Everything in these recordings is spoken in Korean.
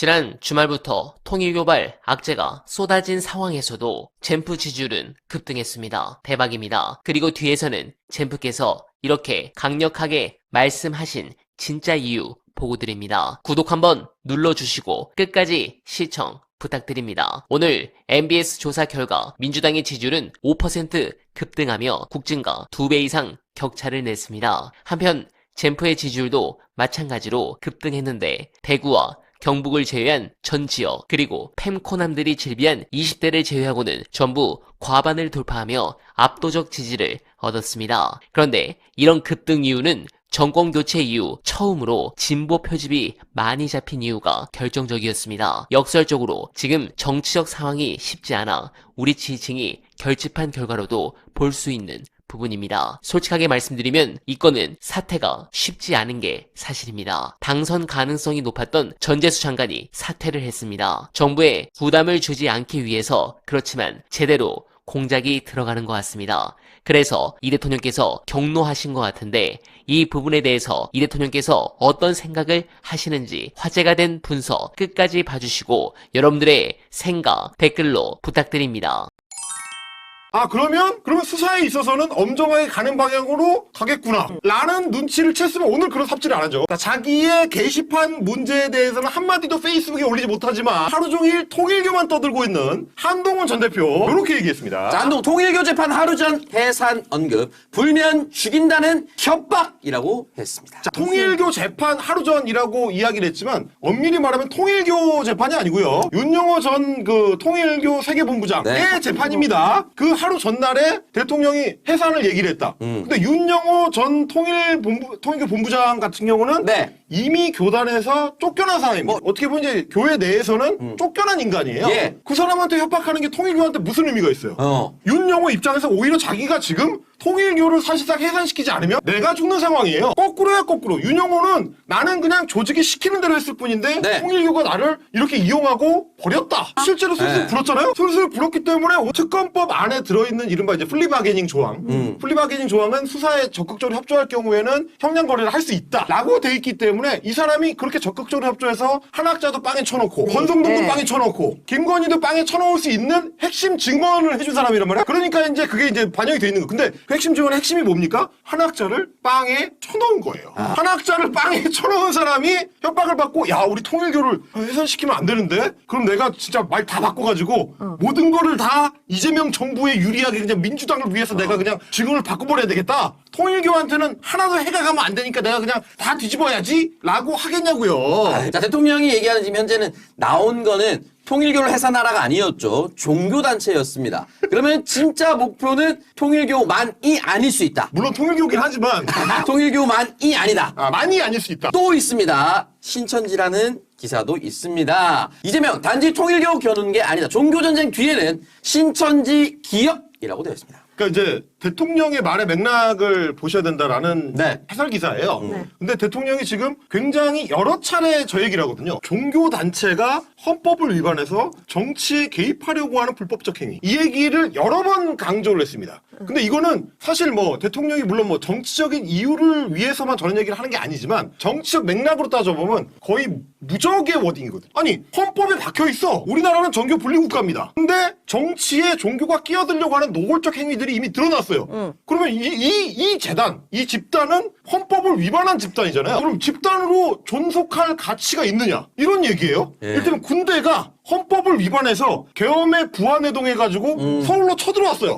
지난 주말부터 통일교발 악재가 쏟아진 상황에서도 젠프 지지율은 급등했습니다. 대박입니다. 그리고 뒤에서는 젠프께서 이렇게 강력하게 말씀하신 진짜 이유 보고 드립니다. 구독 한번 눌러주시고 끝까지 시청 부탁드립니다. 오늘 MBS 조사 결과 민주당의 지지율은 5% 급등하며 국진과 2배 이상 격차를 냈습니다. 한편 젠프의 지지율도 마찬가지로 급등했는데 대구와 경북을 제외한 전 지역 그리고 팸코남들이 즐비한 20대를 제외하고는 전부 과반을 돌파하며 압도적 지지를 얻었습니다. 그런데 이런 급등 이유는 정권 교체 이후 처음으로 진보 표집이 많이 잡힌 이유가 결정적이었습니다. 역설적으로 지금 정치적 상황이 쉽지 않아 우리 지지층이 결집한 결과로도 볼 수 있는 부분입니다. 솔직하게 말씀드리면 이 건은 사태가 쉽지 않은 게 사실입니다. 당선 가능성이 높았던 전재수 장관이 사퇴를 했습니다. 정부에 부담을 주지 않기 위해서 그렇지만 제대로 공작이 들어가는 것 같습니다. 그래서 이 대통령께서 경로하신 것 같은데 이 부분에 대해서 이 대통령께서 어떤 생각을 하시는지 화제가 된 분석 끝까지 봐주시고 여러분들의 생각 댓글로 부탁드립니다. 그러면 수사에 있어서는 엄정하게 가는 방향으로 가겠구나 라는 눈치를 챘으면 오늘 그런 삽질을 안 하죠. 자기의 게시판 문제에 대해서는 한마디도 페이스북에 올리지 못하지만 하루 종일 통일교만 떠들고 있는 한동훈 전 대표 이렇게 얘기했습니다. 자, 한동훈 통일교 재판 하루 전 해산 언급, 불면 죽인다는 협박이라고 했습니다. 자, 통일교 재판 하루 전이라고 이야기를 했지만 엄밀히 말하면 통일교 재판이 아니고요. 윤영호 전 통일교 세계본부장의 재판입니다. 그 하루 전날에 대통령이 해산을 얘기를 했다. 근데 윤영호 전 통일교 본부장 같은 경우는 이미 교단에서 쫓겨난 사람입니다. 어떻게 보면 이제 교회 내에서는 쫓겨난 인간이에요. 그 사람한테 협박하는 게 통일교한테 무슨 의미가 있어요? 윤영호 입장에서 오히려 자기가 지금 통일교를 사실상 해산시키지 않으면 내가 죽는 상황이에요. 거꾸로야 거꾸로. 윤영호는 나는 그냥 조직이 시키는 대로 했을 뿐인데 통일교가 나를 이렇게 이용하고 버렸다. 실제로 술술 불었잖아요. 술술 불었기 때문에 특검법 안에 들어있는 이른바 이제 플리바게닝 조항. 플리바게닝 조항은 수사에 적극적으로 협조할 경우에는 형량 거래를 할 수 있다라고 돼 있기 때문에 이 사람이 그렇게 적극적으로 협조해서 한학자도 빵에 쳐놓고 권성동도 빵에 쳐놓고 김건희도 빵에 쳐놓을 수 있는 핵심 증언을 해준 사람이란 말이야. 그러니까 이제 그게 이제 반영이 돼 있는 거. 근데 그 핵심 증언의 핵심이 뭡니까? 한학자를 빵에 쳐넣은 거예요. 한학자를 빵에 쳐넣은 사람이 협박을 받고 야 우리 통일교를 해산시키면 안 되는데 그럼 내가 진짜 말 다 바꿔가지고 모든 거를 다 이재명 정부에 유리하게 그냥 민주당을 위해서 내가 그냥 직원을 바꿔버려야 되겠다. 통일교한테는 하나도 해가 가면 안 되니까 내가 그냥 다 뒤집어야지 라고 하겠냐고요. 자, 대통령이 얘기하는 지금 현재는 나온 거는 통일교를 해산하라가 아니었죠. 종교단체였습니다. 그러면 진짜 목표는 통일교만이 아닐 수 있다. 물론 통일교긴 하지만 통일교만이 아니다. 많이 아닐 수 있다. 또 있습니다. 신천지라는 기사도 있습니다. 이재명 단지 통일교 겨누는 게 아니다. 종교전쟁 뒤에는 신천지 기업이라고 되어 있습니다. 그러니까 이제 대통령의 말의 맥락을 보셔야 된다라는 해설 기사예요. 근데 대통령이 지금 굉장히 여러 차례 저 얘기를 하거든요. 종교단체가 헌법을 위반해서 정치에 개입하려고 하는 불법적 행위. 이 얘기를 여러 번 강조를 했습니다. 근데 이거는 사실 대통령이 물론 정치적인 이유를 위해서만 저런 얘기를 하는 게 아니지만 정치적 맥락으로 따져보면 거의 무적의 워딩이거든. 아니 헌법에 박혀있어. 우리나라는 정교 분리국가입니다. 근데 정치에 종교가 끼어들려고 하는 노골적 행위들이 이미 드러났어요. 그러면 이 재단, 이 집단은 헌법을 위반한 집단이잖아요. 그럼 집단으로 존속할 가치가 있느냐? 이런 얘기예요. 일단 군대가 헌법을 위반해서 계엄에 부안해동해가지고 서울로 쳐들어왔어요.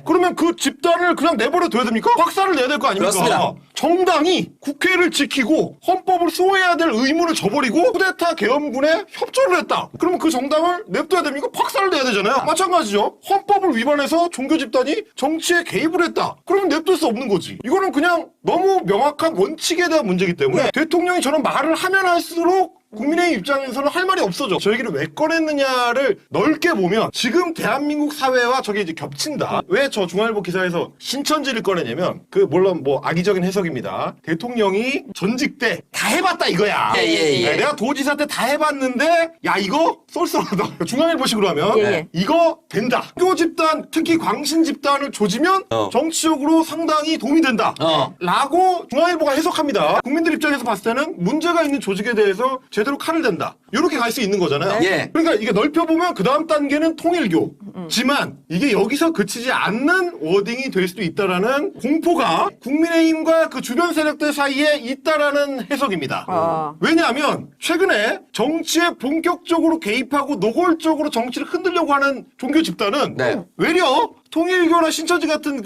그러면 그 집단을 그냥 내버려 둬야 됩니까? 박살을 내야 될 거 아닙니까? 그렇습니다. 정당이 국회를 지키고 헌법을 수호해야 될 의무를 저버리고 쿠데타 계엄군에 협조를 했다. 그러면 그 정당을 냅둬야 됩니까? 박살을 내야 되잖아요. 마찬가지죠. 헌법을 위반해서 종교 집단이 정치에 개입을 했다. 그러면 냅둘 수 없는 거지. 이거는 그냥 너무 명확한 원칙에 대한 문제이기 때문에 대통령이 저런 말을 하면 할수록 국민의힘 입장에서는 할 말이 없어져. 저 얘기를 왜 꺼냈느냐를 넓게 보면 지금 대한민국 사회와 저게 이제 겹친다. 왜 저 중앙일보 기사에서 신천지를 꺼내냐면 물론 악의적인 해석입니다. 대통령이 전직 때 다 해봤다 이거야. 내가 도지사 때 다 해봤는데 야 이거 쏠쏠하다. 중앙일보식으로 하면 이거 된다. 교 집단 특히 광신 집단을 조지면 정치적으로 상당히 도움이 된다. 라고 중앙일보가 해석합니다. 국민들 입장에서 봤을 때는 문제가 있는 조직에 대해서 제대로 칼을 댄다. 이렇게 갈 수 있는 거잖아요. 예. 그러니까 이게 넓혀보면 그 다음 단계는 통일교지만 이게 여기서 그치지 않는 워딩이 될 수도 있다라는 공포가 국민의힘과 그 주변 세력들 사이에 있다라는 해석입니다. 왜냐하면 최근에 정치에 본격적으로 개입하고 노골적으로 정치를 흔들려고 하는 종교 집단은 네. 외려 통일교나 신천지 같은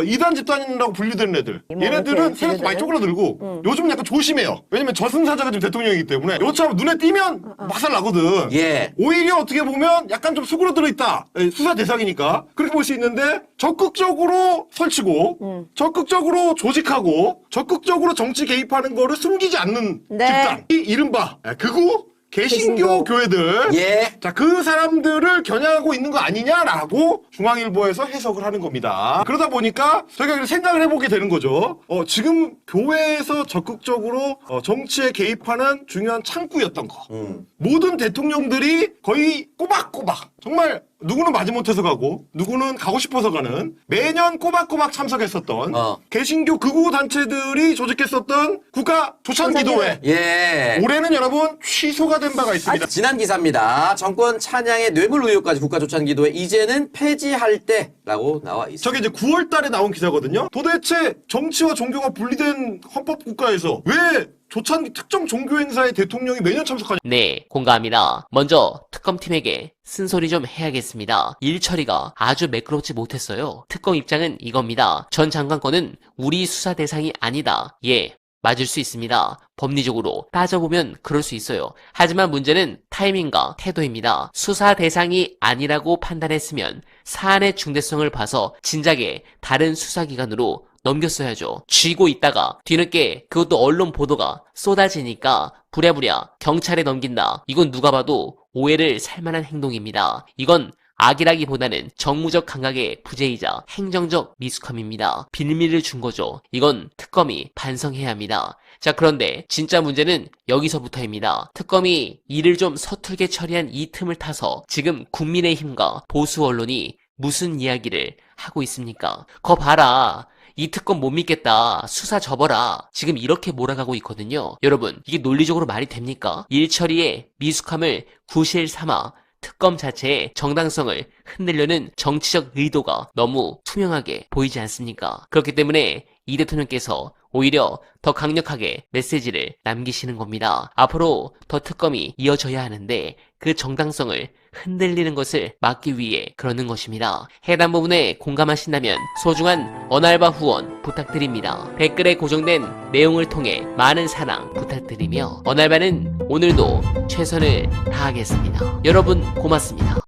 이단 집단이라고 분류되는 애들. 얘네들은 세력도 많이 쪼그라들고 요즘 약간 조심해요. 왜냐면 저승사자가 지금 대통령이기 때문에 요처럼 눈에 띄면 막살 나거든. 예. 오히려 어떻게 보면 약간 좀 수그러들어 있다. 수사 대상이니까. 그렇게 볼 수 있는데 적극적으로 설치고 적극적으로 조직하고 적극적으로 정치 개입하는 거를 숨기지 않는 네. 집단. 이 이른바 극우 개신교 교회들. 예. 자, 그 사람들을 겨냥하고 있는 거 아니냐라고 중앙일보에서 해석을 하는 겁니다. 그러다 보니까 저희가 생각을 해보게 되는 거죠. 지금 교회에서 적극적으로 정치에 개입하는 중요한 창구였던 거. 모든 대통령들이 거의 꼬박꼬박 정말 누구는 마지못해서 가고 누구는 가고 싶어서 가는 매년 꼬박꼬박 참석했었던 개신교 극우 단체들이 조직했었던 국가 조찬기도회. 예. 올해는 여러분 취소가 된 바가 있습니다. 지난 기사입니다. 정권 찬양의 뇌물 의혹까지 국가조찬기도회 이제는 폐지할 때라고 나와 있습니다. 저게 이제 9월 달에 나온 기사거든요. 도대체 정치와 종교가 분리된 헌법 국가에서 왜 조찬기 특정 종교 행사에 대통령이 매년 참석하냐? 네, 공감합니다. 먼저 특검팀에게 쓴소리 좀 해야겠습니다. 일 처리가 아주 매끄럽지 못했어요. 특검 입장은 이겁니다. 전 장관 건은 우리 수사 대상이 아니다. 예, 맞을 수 있습니다. 법리적으로 따져보면 그럴 수 있어요. 하지만 문제는 타이밍과 태도입니다. 수사 대상이 아니라고 판단했으면 사안의 중대성을 봐서 진작에 다른 수사기관으로 넘겼어야죠. 쥐고 있다가 뒤늦게 그것도 언론 보도가 쏟아지니까 부랴부랴 경찰에 넘긴다. 이건 누가 봐도 오해를 살만한 행동입니다. 이건 악이라기보다는 정무적 감각의 부재이자 행정적 미숙함입니다. 빌미를 준 거죠. 이건 특검이 반성해야 합니다. 자, 그런데 진짜 문제는 여기서부터입니다. 특검이 일을 좀 서툴게 처리한 이 틈을 타서 지금 국민의힘과 보수 언론이 무슨 이야기를 하고 있습니까? 거 봐라. 이 특검 못 믿겠다. 수사 접어라. 지금 이렇게 몰아가고 있거든요. 여러분, 이게 논리적으로 말이 됩니까? 일 처리의 미숙함을 구실 삼아 특검 자체의 정당성을 흔들려는 정치적 의도가 너무 투명하게 보이지 않습니까? 그렇기 때문에 이 대통령께서 오히려 더 강력하게 메시지를 남기시는 겁니다. 앞으로 더 특검이 이어져야 하는데 그 정당성을 흔들리는 것을 막기 위해 그러는 것입니다. 해당 부분에 공감하신다면 소중한 언알바 후원 부탁드립니다. 댓글에 고정된 내용을 통해 많은 사랑 부탁드리며 언알바는 오늘도 최선을 다하겠습니다. 여러분 고맙습니다.